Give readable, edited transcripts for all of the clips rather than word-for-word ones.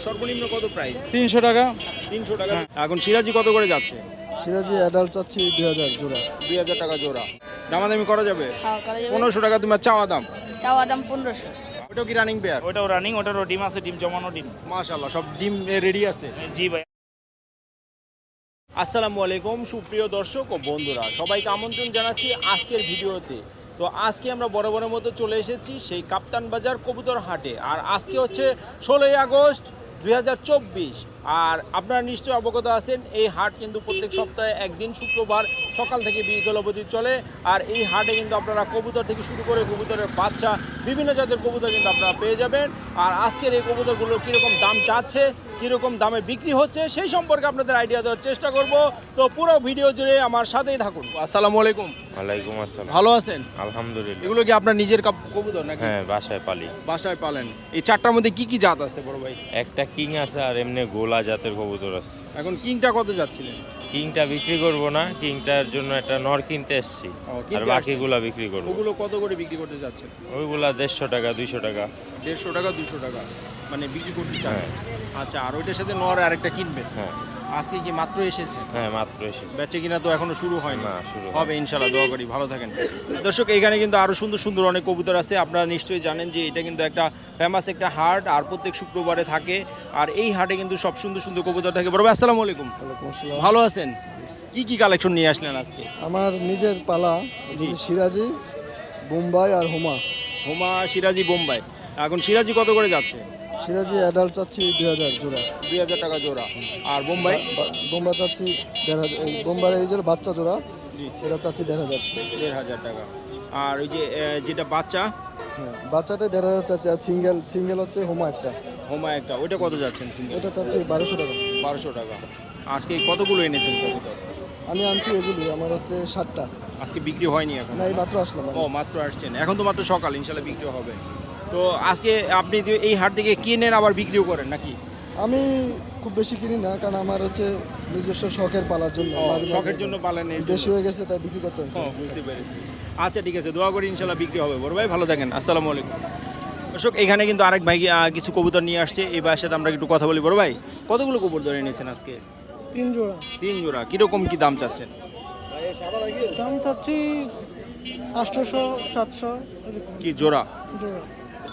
সর্বনিম্ন কত প্রাইস? 300 টাকা। 300 টাকা। এখন সিরাজি কত করে যাচ্ছে? সিরাজি অ্যাডাল্ট চাচ্ছি 2000 জোড়া। 2000 টাকা জোড়া। দামাদামি করা যাবে? হ্যাঁ করা যাবে। 1500 টাকা তোমার চাওয়া দাম। চাওয়া দাম 1500। ওটাও কি রানিং পেয়ার? ওটাও রানিং, ওটারও ডিম আছে, ডিম জমানো ডিম। মাশাআল্লাহ, সব ডিম রেডি আছে। জি ভাই। আসসালামু আলাইকুম সুপ্রিয় দর্শক ও বন্ধুরা, সবাইকে আমন্ত্রণ জানাচ্ছি আজকের ভিডিওতে। তো আজকে আমরা বরাবরের মতো চলে এসেছি সেই কাপ্তান বাজার কবুতর হাটে। আর আজকে হচ্ছে 16ই আগস্ট 2024। আর আপনারা নিশ্চয়ই অবগত আছেন এই হাট কিন্তু প্রত্যেক সপ্তাহে একদিন শুক্রবার সকাল থেকে বিকেল অবধি চলে। আর এই হাটে কিন্তু আপনারা কবুতর থেকে শুরু করে কবুতরের বাচ্চা বিভিন্ন জাতের কবুতর কিন্তু আপনারা পেয়ে যাবেন। আর আজকের এই কবুতরগুলো কীরকম দাম চাচ্ছে, কীরকম দামে বিক্রি হচ্ছে সেই সম্পর্কে আপনাদের আইডিয়া দেওয়ার চেষ্টা করব। তো পুরো ভিডিও জুড়ে আমার সাথেই থাকুন। আসসালামু আলাইকুম। ওয়ালাইকুম আসসালাম। ভালো আছেন? আলহামদুলিল্লাহ। এগুলো কি আপনার নিজের কবুতর নাকি? হ্যাঁ, বাসায় পালি। বাসায় পালেন। এই চারটার মধ্যে কি কি জাত আছে বড় ভাই? একটা কিং আছে আর এমনি গোলা জাতের কবুতর আছে। এখন কিংটা কত যাচ্ছিলেন? কিংটা বিক্রি করব না, কিংটার জন্য একটা নর কিনতে এসেছি, কিনতে আর বাকিগুলা বিক্রি করব। ওগুলো কত করে বিক্রি করতে যাচ্ছেন? ওইগুলা 150 টাকা 200 টাকা। 150 টাকা 200 টাকা মানে বিক্রি করতে চান? হ্যাঁ। আচ্ছা, আর ওইটার সাথে নর আরেকটা কিনবেন? হ্যাঁ আজকে কি মাত্র এসেছে? হ্যাঁ, মাত্র এসেছি। বেচে কিনা তো এখনো শুরু হয়নি? না, শুরু হবে ইনশাআল্লাহ, দোয়া করি ভালো থাকেন। দর্শক, এখানে কিন্তু আরো সুন্দর সুন্দর অনেক কবুতর আছে। আপনারা নিশ্চয়ই জানেন যে এটা কিন্তু একটা ফেমাস একটা হাট, আর প্রত্যেক শুক্রবারে থাকে। আর এই হাটে কিন্তু সব সুন্দর সুন্দর কবুতর থাকে। বড় ভাই আসসালামু আলাইকুম। ওয়ালাইকুম আসসালাম। ভালো আছেন? কি কি কালেকশন নিয়ে আসলেন আজকে? আমার নিজের পালা সিরাজি, বোম্বাই আর হোমা। হোমা, সিরাজি, বোম্বাই। এখন সিরাজি কত করে যাচ্ছে? সিরাজি অ্যাডাল্ট চাচ্ছি 2000 জোড়া। 2000 টাকা জোড়া। আর বোম্বাই? বোম্বাই চাচ্ছি 1500। এই বোম্বাই এই যে বাচ্চা জোড়া, জি, এটা চাচ্ছি 1500। 1500 টাকা। আর ওই যে যেটা বাচ্চা? হ্যাঁ, বাচ্চাটা 1500 চাচ্ছি। আর সিঙ্গেল হচ্ছে হোমা একটা। হোমা একটা, ওইটা কত যাচ্ছেন? ওটা চাচ্ছি 1200 টাকা। 1200 টাকা। আজকে কতগুলো এনেছেন কবুতর? আমি আনছি এগুলি, আমার হচ্ছে 60টা। আজকে বিক্রি হয়নি এখন? না, এই মাত্র আসলাম আমি। ও, মাত্র আসছেন, এখন তো মাত্র সকাল, ইনশাল্লাহ বিক্রি হবে। তো আজকে আপনি এই হাট থেকে কিনেন আবার বিক্রিও করেন নাকি? আমি খুব বেশি কিনি না, কারণ আমার হচ্ছে নিজস্ব শখের পালার জন্য। মাঝে মাঝে শখের জন্য পালেন? বেশি হয়ে গেছে তাই বিক্রি করতে হচ্ছে। বুঝতে পেরেছি। আচ্ছা ঠিক আছে, দোয়া করি ইনশাল্লাহ বিক্রি হবে। বড় ভাই ভালো থাকেন, আসসালামু আলাইকুম। দর্শক, এখানে কিন্তু আরেক ভাই কিছু কবুতর নিয়ে আসছে। এই ভাইয়ের সাথে আমরা একটু কথা বলি। বড় ভাই, কতগুলো কবুতর এনেছেন আজকে? 3 জোড়া। 3 জোড়া। কিরকম কি দাম চাচ্ছেন? দাম চাচ্ছি 800 700 কি জোড়া? জোড়া।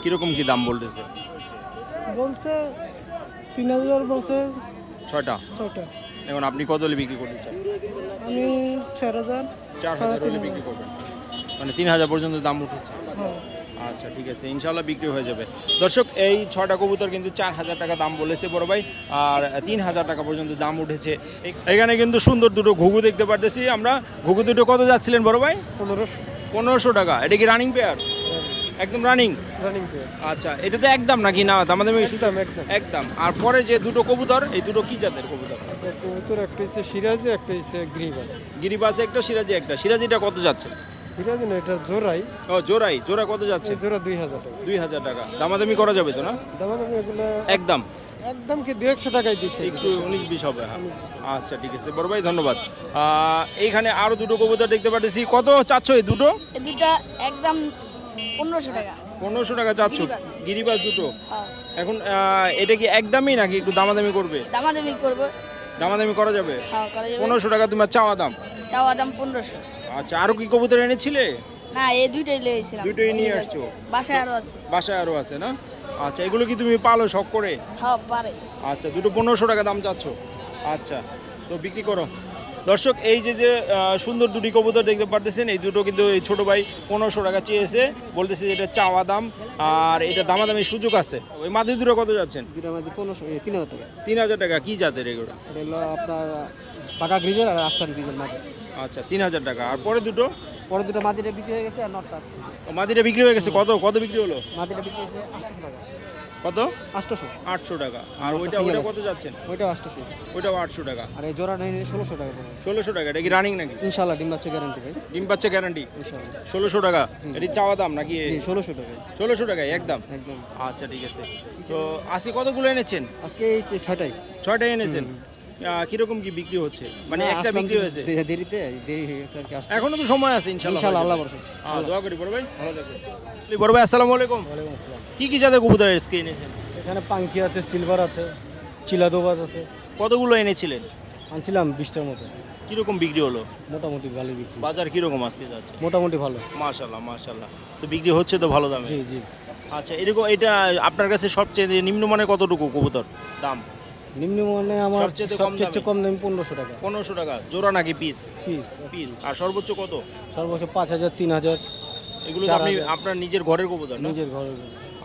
কিরকম কি দাম বলতেছে? বলছে 3000, বলছে 6টা। 6টা। এখন আপনি কত হলে বিক্রি করতে চান? আমি 4000। 4000 হলে বিক্রি করবেন, মানে 3000 পর্যন্ত দাম উঠেছে? হ্যাঁ। আচ্ছা ঠিক আছে, ইনশাল্লাহ বিক্রি হয়ে যাবে। দর্শক, এই 6টা কবুতর কিন্তু 4000 টাকা দাম বলেছে বড় ভাই, আর 3000 টাকা পর্যন্ত দাম উঠেছে। এখানে কিন্তু সুন্দর দুটো ঘুঘু দেখতে পারতেছি আমরা। ঘুঘু দুটো কত যাচ্ছিলেন বড় ভাই? 1500 টাকা। এটা কি রানিং পেয়ার? একদম রানিং। আচ্ছা, এটা তো একদম নাকি না দামাদামি? একদম। আর পরে যে দুটো কবুতর, এই দুটো কি জাতের কবুতর? কবুতর একটা হচ্ছে সিরাজি, একটা হচ্ছে গিরিবাজ। গিরিবাজ একটা, সিরাজি একটা। সিরাজিটা কত যাচ্ছে? সিরাজি না, এটা জোড়াই। ও, জোড়াই। জোড়া কত যাচ্ছে? জোড়া 2000 টাকা। 2000 টাকা। দামাদামি করা যাবে তো না? দামাদামি এগুলো একদম একদম কি 200 টাকায় দিচ্ছে। একটু 19-20 হবে। হ্যাঁ, আচ্ছা ঠিক আছে বড় ভাই, ধন্যবাদ। এইখানে আরো দুটো কবুতর দেখতে পাচ্ছি। কত চাচ্ছ এই দুটো? এই দুটো একদম 1500 টাকা। 1500 টাকা চাচ্ছ? গিরিবাজ। গিরিবাজ দুটো। হ্যাঁ। এখন এটা কি একদমই নাকি একটু দামাদামি করবে? দামাদামি করব। দামাদামি করা যাবে? হ্যাঁ করা যাবে। 1500 টাকা তোমার চাওয়া দাম? চাওয়া দাম 1500। আচ্ছা, আরো কি কবুতর এনেছিলে? না, এই দুইটাই লইছিলাম। দুইটাই নিয়ে আসছো? বাসায় আরো আছে। বাসায় আরো আছে না? আচ্ছা, এগুলো কি তুমি পালো শখ করে? হ্যাঁ পারে। আচ্ছা, দুটো 1500 টাকা দাম চাচ্ছ? আচ্ছা, তো বিক্রি করো। দর্শক, এই যে সুন্দর দুটি কবুতর দেখতে পারতেছেন, এই দুটো কিন্তু এই ছোটো ভাই 1500 টাকা চেয়েছে, বলতেছে যে এটা চাওয়া দাম, আর এটা দামাদামির সুযোগ আছে। ওই মাদি দুটো কত যাচ্ছেন? 3000 টাকা। 3000 টাকা। কি জাতের এগুলো? এটা হলো আপনার পাকা গ্রিজের আর আফসান গ্রিজের মাদি। আচ্ছা, 3000 টাকা। আর পরে দুটো? পরে দুটো মাদিটা বিক্রি হয়ে গেছে আর নটটা আছে। মাদিটা বিক্রি হয়ে গেছে। কত কত বিক্রি হলো? মাদিটা বিক্রি হয়েছে 800 টাকা। কত? 800। 800 টাকা। আর ওইটা কত যাচ্ছেন? ওইটাও 800। ওইটাও 800 টাকা। আর এই জোড়া নেই 1600 টাকা পড়বে। 1600 টাকা। এটা কি রানিং নাকি? ইনশাআল্লাহ ডিম বাচ্চা গ্যারান্টি ভাই। ডিম বাচ্চা গ্যারান্টি? ইনশাআল্লাহ। 1600 টাকা। এটি চাওয়া দাম নাকি? 1600 টাকা। 1600 টাকায় একদম? একদম। আচ্ছা ঠিক আছে। তো আজকে কতগুলো এনেছেন? আজকে এই 6টাই। 6টাই এনেছেন। কিরকম কি বিক্রি হচ্ছে? মানে একটা বিক্রি হয়েছে? দেরি হয়ে গেছে আর কি আসতে। এখনো তো সময় আছে ইনশাআল্লাহ। ইনশাআল্লাহ, আল্লাহ ভরসা। দোয়া করি বড় ভাই, ভালো থাকবেন। বড় ভাই আসসালামু আলাইকুম। ওয়ালাইকুম আসসালাম। কি কি জাতের কবুতর আজকে এনেছেন? এখানে পাঙ্কি আছে, সিলভার আছে, চিলাদোবাজ আছে। কতগুলো এনেছিলেন? আনছিলাম 20টার মতো। কিরকম বিক্রি হলো? মোটামুটি ভালো বিক্রি, বাজার কিরকম আসতে যাচ্ছে? মোটামুটি ভালো। মাশাল্লাহ মাশাল্লাহ। তো বিক্রি হচ্ছে তো ভালো দামে? জি জি। আচ্ছা, এরকম এটা আপনার কাছে সবচেয়ে নিম্নমানের কতটুকু কবুতর দাম? নিম্নমানে আমার সবচেয়ে কম সবচেয়ে দামে? কম দাম 1500 টাকা 1500 টাকা জোড়া নাকি পিস? পিস। পিস। আর সর্বোচ্চ কত? সর্বোচ্চ 5000, 3000। এগুলো তো আপনি আপনার নিজের ঘরের কবুতর না? নিজের ঘরে।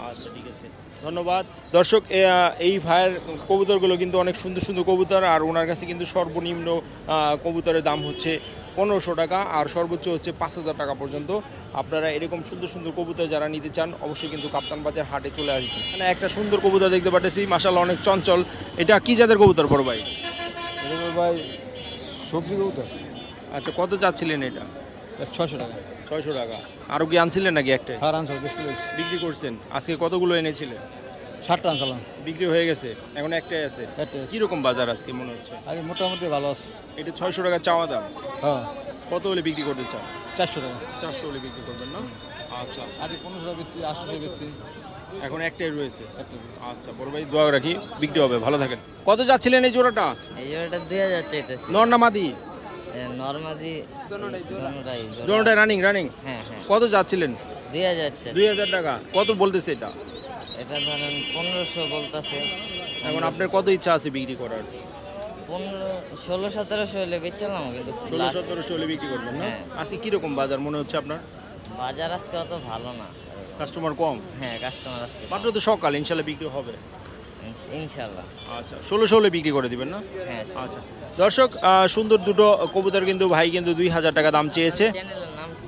আচ্ছা ঠিক আছে, ধন্যবাদ। দর্শক, এই ভাইয়ের কবুতরগুলো কিন্তু অনেক সুন্দর সুন্দর কবুতর, আর ওনার কাছে কিন্তু সর্বনিম্ন কবুতরের দাম হচ্ছে 1500 টাকা আর সর্বোচ্চ হচ্ছে 5000 টাকা পর্যন্ত। আপনারা এরকম সুন্দর সুন্দর কবুতর যারা নিতে চান অবশ্যই কিন্তু কাপ্তান বাজার হাটে চলে আসবেন। মানে একটা সুন্দর কবুতর দেখতে পাচ্ছি, মাশাআল্লাহ অনেক চঞ্চল। এটা কি জাতের কবুতর বড় ভাই? ভাই সবজি কবুতর। আচ্ছা, কত চাচ্ছিলেন এটা? 600 টাকা। 600 টাকা। আরও কি আনছিলেন নাকি একটাই? আর আনসার বেশি বিক্রি করছেন? আজকে কতগুলো এনেছিলেন? 60টা আনছিলাম। বিক্রি হয়ে গেছে, এখন একটাই আছে। কিরকম বাজার আজকে মনে হচ্ছে? আগে মোটামুটি ভালো আছে। এটা 600 টাকা চাওয়া দাম। হ্যাঁ, কত হলে বিক্রি করতে চান? 400 টাকা। 400 হলে বিক্রি করবেন না? আচ্ছা, আগে 1500 টাকা বেশি, 800 টাকা বেশি। এখন একটাই রয়েছে। আচ্ছা বড় ভাই, দোয়া রাখি বিক্রি হবে, ভালো থাকেন। কত যাচ্ছিলেন এই জোড়াটা? এই জোড়াটা 2000 চাইতেছি। নর না মাদি? নর্মাদি জোড়াটা রানিং রানিং। হ্যাঁ হ্যাঁ, কত যাচ্ছিলেন? 2000 চাই। 2000 টাকা। কত বলতেছে এটা? এটা ধরেন 1500 বলতাছে। এখন আপনার কত ইচ্ছা আছে বিক্রি করার? 16-1700 হলে বেচলাম, কিন্তু 1600-1700 হলে বিক্রি করবেন না? হ্যাঁ। আজকে কিরকম বাজার মনে হচ্ছে আপনার? বাজার আজকে অত ভালো না। কাস্টমার কম? হ্যাঁ, কাস্টমার আজকে মাত্র তো সকাল, ইনশাল্লাহ বিক্রি হবে। ইনশাল্লাহ। আচ্ছা, 1600 হলে বিক্রি করে দিবেন না? হ্যাঁ। আচ্ছা দর্শক, সুন্দর দুটো কবুতর কিন্তু ভাই কিন্তু 2000 টাকা দাম চেয়েছে। চ্যানেলের নাম কি?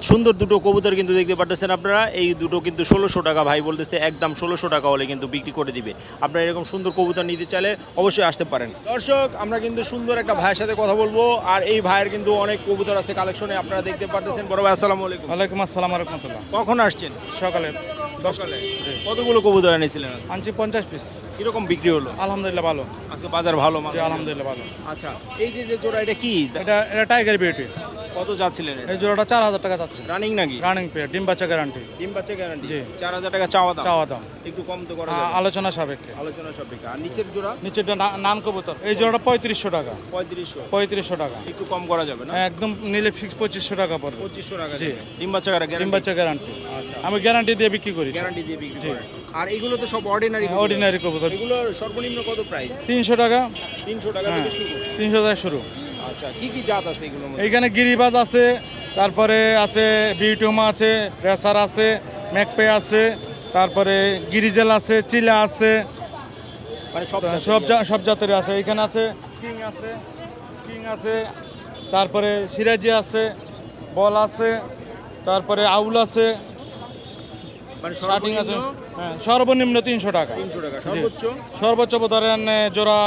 সুন্দর দুটো কবুতর কিন্তু দেখতে পাচ্ছেন আপনারা, এই দুটো কিন্তু 1600 টাকা ভাই বলতেছে, একদম 1600 টাকা হলে কিন্তু বিক্রি করে দিবে। আপনারা এরকম সুন্দর কবুতর নিতে চাইলে অবশ্যই আসতে পারেন। দর্শক, আমরা কিন্তু সুন্দর একটা ভাইয়ের সাথে কথা বলবো, আর এই ভাইয়ের কিন্তু অনেক কবুতর আছে কালেকশনে, আপনারা দেখতে পাচ্ছেন। বড় ভাই আসসালামু আলাইকুম। ওয়ালাইকুম আসসালাম রাহমাতুল্লাহ। কখন আসছেন? সকালে 10টা। কতগুলো কবুতর এনেছিলেন আজকে? আনছি 50 পিস। কিরকম বিক্রি হলো? আলহামদুলিল্লাহ ভালো। আজকে বাজার ভালো মানে? আলহামদুলিল্লাহ ভালো। আচ্ছা, এই যে যে জোড়া, এটা কি? এটা টাইগার বিউটি। কত যাচ্ছিলেন? এই জোড়াটা 4000 টাকা যাচ্ছে। রানিং নাকি? রানিং পেয়ার, ডিম বাচ্চা গ্যারান্টি। ডিম বাচ্চা গ্যারান্টি? জি। 4000 টাকা চাওয়া দাম। চাওয়া দাম। একটু কম তো করা যাবে? আলোচনা সাপেক্ষে। আলোচনা সাপেক্ষে। আর নিচের জোড়া? নিচেরটা নান কবুতর। এই জোড়াটা 3500 টাকা। 3500 টাকা। একটু কম করা যাবে না? একদম নিলে ফিক্স 2500 টাকা পড়বে। 2500 টাকা। জি। ডিম বাচ্চা গ্যারান্টি? ডিম বাচ্চা গ্যারান্টি। আচ্ছা, আমি গ্যারান্টি দিয়ে বিক্রি করি। গ্যারান্টি দিয়ে বিক্রি করেন। আর এগুলো তো সব অর্ডিনারি? অর্ডিনারি কবুতর। এগুলো সর্বনিম্ন কত প্রাইস? 300 টাকা। 300 টাকা থেকে শুরু? 300 টাকা শুরু। আচ্ছা, কি কি জাত আছে এগুলোর মধ্যে? এইখানে গিরিবাজ আছে, তারপরে আছে বিউটিউমা আছে, রেসার আছে, ম্যাকপে আছে, তারপরে গিরিজেল আছে, চিলা আছে, মানে সব সব জাতের আছে। এখানে আছে কিং আছে, তারপরে সিরাজি আছে, বল আছে, তারপরে আউল আছে, মানে স্টার্টিং আছে। হ্যাঁ, সর্বনিম্ন 300 টাকা। 300 টাকা। জি। সর্বোচ্চ? সর্বোচ্চ ধরেন জোড়া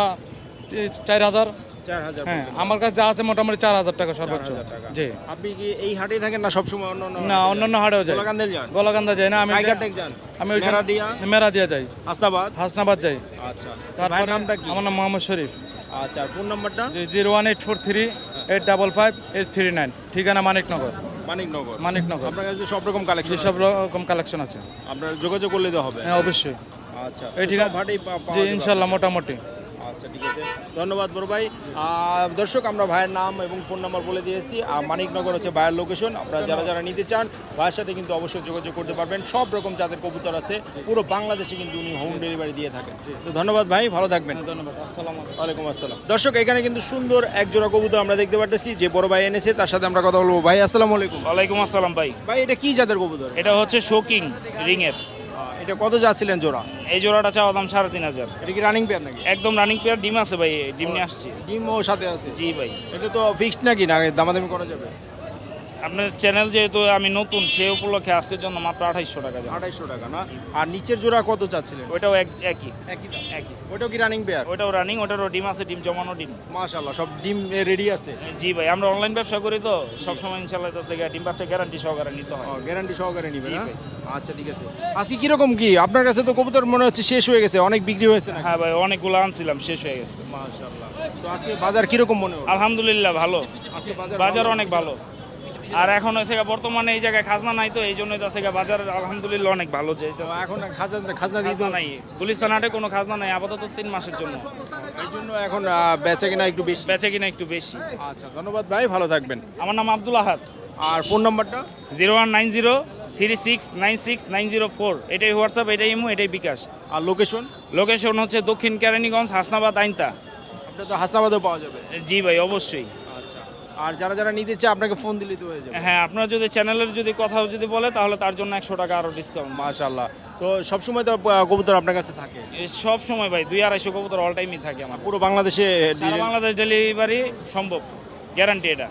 4000। 4000? হ্যাঁ, আমার কাছে যা আছে মোটামুটি 4000 টাকা সর্বোচ্চ। 4000 টাকা। জি। আপনি কি এই হাটেই থাকেন না সবসময় অন্য না, অন্যান্য হাটেও যাই। গোলাকান্দাল যান? গোলাকান্দা যাই না, আমি টাইগার টেক যান? আমি ওইখানে মেরাদিয়া? মেরাদিয়া যাই, হাসনাবাদ? হাসনাবাদ যাই। আচ্ছা, তারপরে ভাইয়ের নামটা কি? আমার নাম মোহাম্মদ শরীফ। আচ্ছা, ফোন নাম্বারটা? 01843-855-839। ঠিকানা মানিকনগর। মানিকনগর? মানিকনগর। আপনার কাছে সব রকম কালেকশন? যেসব রকম কালেকশন আছে আপনার যোগাযোগ করলে তো হবে? হ্যাঁ, অবশ্যই। আচ্ছা, এই তো ঠিকানা সব হাটেই জি ইনশাল্লাহ মোটামুটি। আচ্ছা ঠিক আছে, ধন্যবাদ বড় ভাই। দর্শক, আমরা ভাইয়ের নাম এবং ফোন নাম্বার বলে দিয়েছি, আর মানিকনগর হচ্ছে ভাইয়ের লোকেশন। আপনারা যারা যারা নিতে চান ভাইয়ের সাথে কিন্তু অবশ্যই যোগাযোগ করতে পারবেন। সব রকম জাতের কবুতর আছে, পুরো বাংলাদেশে কিন্তু উনি হোম ডেলিভারি দিয়ে থাকেন। তো ধন্যবাদ ভাই, ভালো থাকবেন। ধন্যবাদ। আসসালামু আলাইকুম। ওয়ালাইকুম আসসালাম। দর্শক, এখানে কিন্তু সুন্দর এক জোড়া কবুতর আমরা দেখতে পাচ্ছি, যে বড় ভাই এনেছে তার সাথে আমরা কথা বলবো। ভাই আসসালামু আলাইকুম। ওয়ালাইকুম আসসালাম ভাই। ভাই, এটা কি জাতের কবুতর? এটা হচ্ছে শোকিং রিংয়ের। এটা কত যাচ্ছিলেন জোড়া? এই জোড়াটা চাওয়া দাম 3500। এটা কি রানিং পেয়ার নাকি? একদম রানিং পেয়ার, ডিম আছে ভাই, ডিম নিয়ে আসছি। ডিম ও সাথে আছে? জি ভাই। এটা তো ফিক্সড নাকি, না দামাদামি করা যাবে? আপনার চ্যানেল যেহেতু আমি নতুন, সেই উপলক্ষে আজকের জন্য মাত্র 2800 টাকা যাবে। 2800 টাকা না? আর নিচের জোড়া কত চাচ্ছিলেন? ওইটাও একই। একই। ওটাও কি রানিং পেয়ার? ওইটাও রানিং, ওটারও ডিম আছে, ডিম জমানো ডিম। মাশাআল্লাহ, সব ডিম রেডি আছে? জি ভাই, আমরা অনলাইন ব্যবসা করি তো সবসময় ইনশাল্লাহ ডিম বাচ্চা গ্যারান্টি সহকারে নিতে হয়। গ্যারান্টি সহকারে নিবে জি না? ভাই। আচ্ছা ঠিক আছে। আজকে কিরকম কি আপনার কাছে? তো কবুতর মনে হচ্ছে শেষ হয়ে গেছে, অনেক বিক্রি হয়েছে না? হ্যাঁ ভাই, অনেকগুলো আনছিলাম, শেষ হয়ে গেছে। মাশাআল্লাহ। তো আজকে বাজার কিরকম মনে হলো? আলহামদুলিল্লাহ ভালো, আজকে বাজার ভালো? অনেক ভালো। আর এখন হচ্ছে গিয়ে বর্তমানে এই জায়গায় খাজনা নাই, তো এই জন্যই তো আছে গিয়ে বাজার আলহামদুলিল্লাহ অনেক ভালো যে তো এখন খাজনা দিয়ে খাজনা নাই, গুলিস্তান হাটে কোনো খাজনা নাই আপাতত 3 মাসের জন্য, এই জন্য এখন বেচে কিনা একটু বেশি। বেচে কিনা একটু বেশি। আচ্ছা, ধন্যবাদ ভাই, ভালো থাকবেন। আমার নাম আব্দুল আহাদ। আর ফোন নাম্বারটা? 019036969004, এটাই হোয়াটসঅ্যাপ, এটাই ইমো, এটাই বিকাশ। আর লোকেশন? লোকেশন হচ্ছে দক্ষিণ কেরানীগঞ্জ, হাসনাবাদ, আইনতা। আপনি তো হাসনাবাদেও পাওয়া যাবে। জি ভাই, অবশ্যই। আচ্ছা, আর যারা যারা নিতে চায় আপনাকে ফোন দিলে তো হয়ে যাবে। হ্যাঁ, আপনারা যদি চ্যানেলের যদি কথা যদি বলে তাহলে তার জন্য 100 টাকা আরও ডিসকাউন্ট। মাশাআল্লাহ। তো সবসময় তো কবুতর আপনার কাছে থাকে? সব সময় ভাই 200-250 কবুতর অল টাইমই থাকে আমার। পুরো বাংলাদেশে সারা বাংলাদেশ ডেলিভারি সম্ভব, গ্যারান্টি এটা।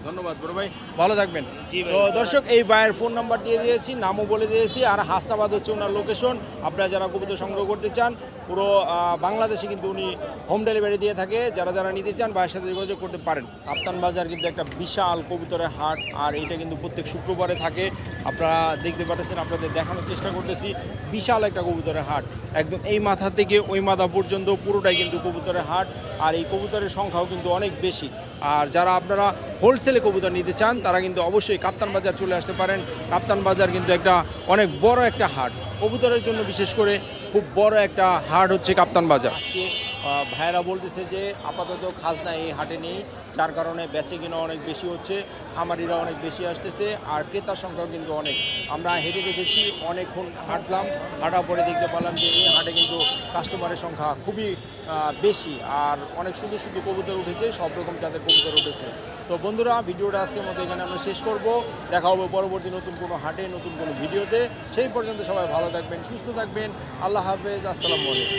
ধন্যবাদ বড় ভাই, ভালো থাকবেন। জি ভাই। তো দর্শক, এই ভাইয়ের ফোন নাম্বার দিয়ে দিয়েছি, নামও বলে দিয়েছি, আর হাসনাবাদ হচ্ছে ওনার লোকেশন। আপনারা যারা কবুতর সংগ্রহ করতে চান পুরো বাংলাদেশে কিন্তু উনি হোম ডেলিভারি দিয়ে থাকে। যারা যারা নিতে চান ভাইয়ের সাথে যোগাযোগ করতে পারেন। কাপ্তান বাজার কিন্তু একটা বিশাল কবুতরের হাট, আর এটা কিন্তু প্রত্যেক শুক্রবারে থাকে। আপনারা দেখতে পাচ্ছেন, আপনাদের দেখানোর চেষ্টা করতেছি, বিশাল একটা কবুতরের হাট। একদম এই মাথা থেকে ওই মাথা পর্যন্ত পুরোটাই কিন্তু কবুতরের হাট, আর এই কবুতরের সংখ্যাও কিন্তু অনেক বেশি। আর যারা আপনারা হোলসেলে কবুতর নিতে চান তারা কিন্তু অবশ্যই কাপ্তান বাজার চলে আসতে পারেন। কাপ্তান বাজার কিন্তু একটা অনেক বড় একটা হাট, কবুতরের জন্য বিশেষ করে খুব বড় একটা হাট হচ্ছে কাপ্তান বাজার। আজকে ভাইয়েরা বলতেছে যে আপাতত খাজনা এই হাটে নেই, যার কারণে বেচে কিনা অনেক বেশি হচ্ছে, খামারিরা অনেক বেশি আসতেছে, আর ক্রেতার সংখ্যাও কিন্তু অনেক। আমরা হেঁটে দেখেছি, অনেকক্ষণ হাঁটলাম, হাঁটার পরে দেখতে পেলাম যে এই হাটে কিন্তু কাস্টমারের সংখ্যা খুবই বেশি, আর অনেক সুন্দর সুন্দর কবুতর উঠেছে, সব রকম জাতের কবুতর উঠেছে। তো বন্ধুরা, ভিডিওটা আজকের মতো এখানে আমরা শেষ করব। দেখা হবে পরবর্তী নতুন কোনো হাটে, নতুন কোনো ভিডিওতে। সেই পর্যন্ত সবাই ভালো থাকবেন, সুস্থ থাকবেন। আল্লাহ হাফেজ, আসসালামু আলাইকুম।